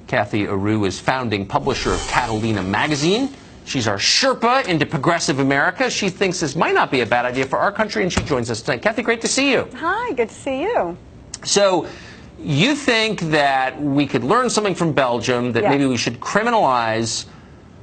Kathy Aru is founding publisher of Catalina magazine. She's our Sherpa into progressive America. She thinks this might not be a bad idea for our country, and she joins us tonight. Kathy, great to see you. Hi, good to see you. So, you think that we could learn something from Belgium, that maybe we should criminalize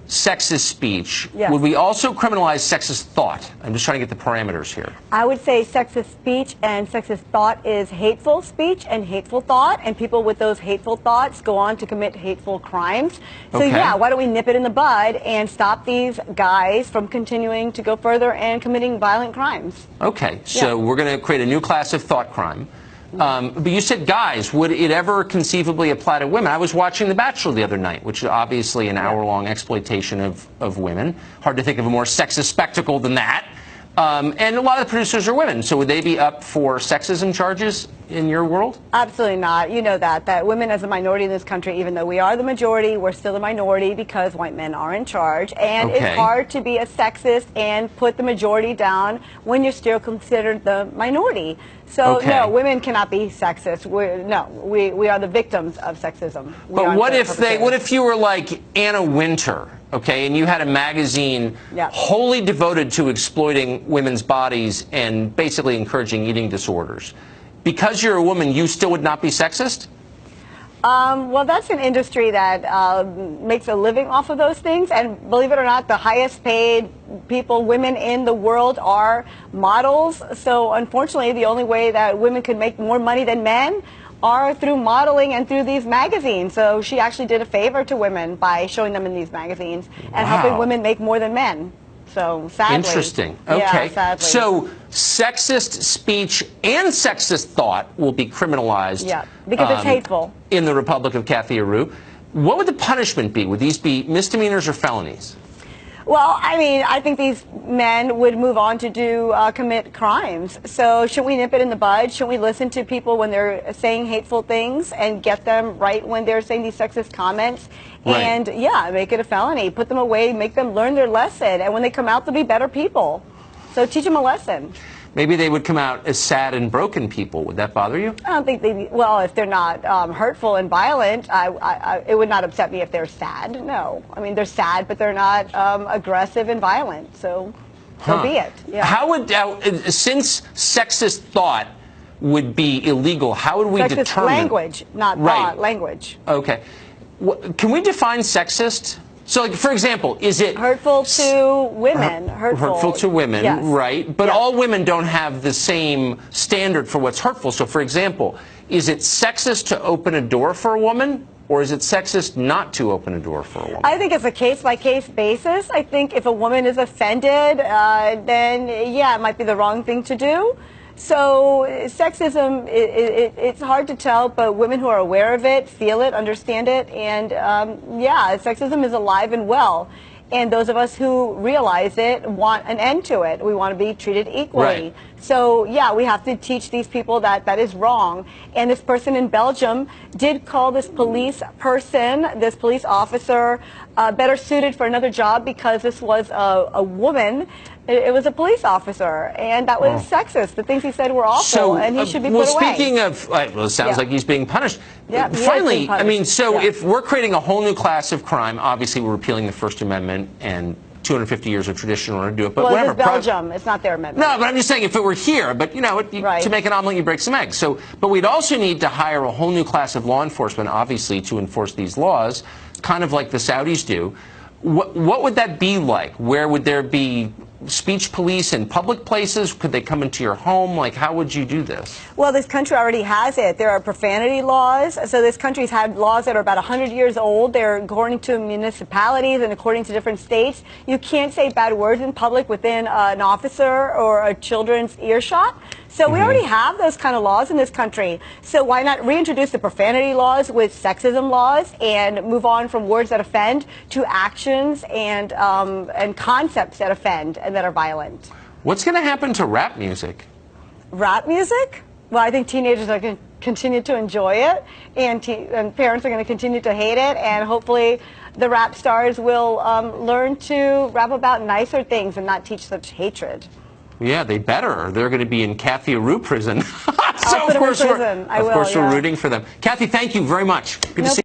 sexist speech. Yes. Would we also criminalize sexist thought? I'm just trying to get the parameters here. I would say sexist speech and sexist thought is hateful speech and hateful thought, and people with those hateful thoughts go on to commit hateful crimes. So yeah, why don't we nip it in the bud and stop these guys from continuing to go further and committing violent crimes? Okay, so we're going to create a new class of thought crime. But you said guys. Would it ever conceivably apply to women? I was watching The Bachelor the other night, which is obviously an hour-long exploitation of women. Hard to think of a more sexist spectacle than that. And a lot of the producers are women. So would they be up for sexism charges in your world? Absolutely not. You know that women as a minority in this country, even though we are the majority, we're still the minority because white men are in charge. And it's hard to be a sexist and put the majority down when you're still considered the minority. So no, women cannot be sexist. We are the victims of sexism. But what if you were like Anna Wintour, okay, and you had a magazine wholly devoted to exploiting women's bodies and basically encouraging eating disorders? Because you're a woman, you still would not be sexist? Well, that's an industry that makes a living off of those things, and believe it or not, the highest paid women in the world are models. So unfortunately, the only way that women could make more money than men are through modeling and through these magazines. So she actually did a favor to women by showing them in these magazines and helping women make more than men. So sadly. Interesting. Okay. Yeah, sadly. So sexist speech and sexist thought will be criminalized. Yeah, because it's hateful. In the Republic of Kathy Aru. What would the punishment be? Would these be misdemeanors or felonies? Well, I mean, I think these men would move on to commit crimes. So should we nip it in the bud? Should we listen to people when they're saying hateful things and get them right when they're saying these sexist comments? And yeah, make it a felony. Put them away, make them learn their lesson. And when they come out, they'll be better people. So teach them a lesson. Maybe they would come out as sad and broken people. Would that bother you? I don't think they, well, if they're not hurtful and violent, it would not upset me if they're sad. No. I mean, they're sad, but they're not aggressive and violent. So be it. Yeah. How would, since sexist thought would be illegal, how would we determine? Sexist language, not thought, language. Okay. Can we define sexist? So, like, for example, is it hurtful to women? Hurtful to women, right? But all women don't have the same standard for what's hurtful. So, for example, is it sexist to open a door for a woman, or is it sexist not to open a door for a woman? I think it's a case-by-case basis. I think if a woman is offended, then yeah, it might be the wrong thing to do. So sexism, it's hard to tell, but women who are aware of it, feel it, understand it, and yeah, sexism is alive and well. And those of us who realize it want an end to it. We want to be treated equally. So yeah, we have to teach these people that that is wrong. And this person in Belgium did call this police officer, better suited for another job because this was a woman. It was a police officer, and that was sexist. The things he said were awful, and he should be put away. Well, speaking of, well, it sounds like he's being punished. Yeah, finally, I mean, so if we're creating a whole new class of crime, obviously we're repealing the First Amendment and 250 years of tradition in order to do it. But whatever. It's Belgium. It's not their amendment. No, but I'm just saying if it were here, but you know, to make an omelet, you break some eggs. So, but we'd also need to hire a whole new class of law enforcement, obviously, to enforce these laws, kind of like the Saudis do. What would that be like? Where would there be speech police in public places? Could they come into your home? Like, how would you do this? Well, this country already has it. There are profanity laws. So this country's had laws that are about 100 years old. They're according to municipalities and according to different states. You can't say bad words in public within an officer or a children's earshot. So we already have those kind of laws in this country. So why not reintroduce the profanity laws with sexism laws and move on from words that offend to actions and concepts that offend and that are violent? What's going to happen to rap music? Rap music? Well, I think teenagers are going to continue to enjoy it, and parents are going to continue to hate it, and hopefully the rap stars will learn to rap about nicer things and not teach such hatred. Yeah, they better. They're going to be in Kathy Aru prison. So of course we're rooting for them. Kathy, thank you very much. Good to see you.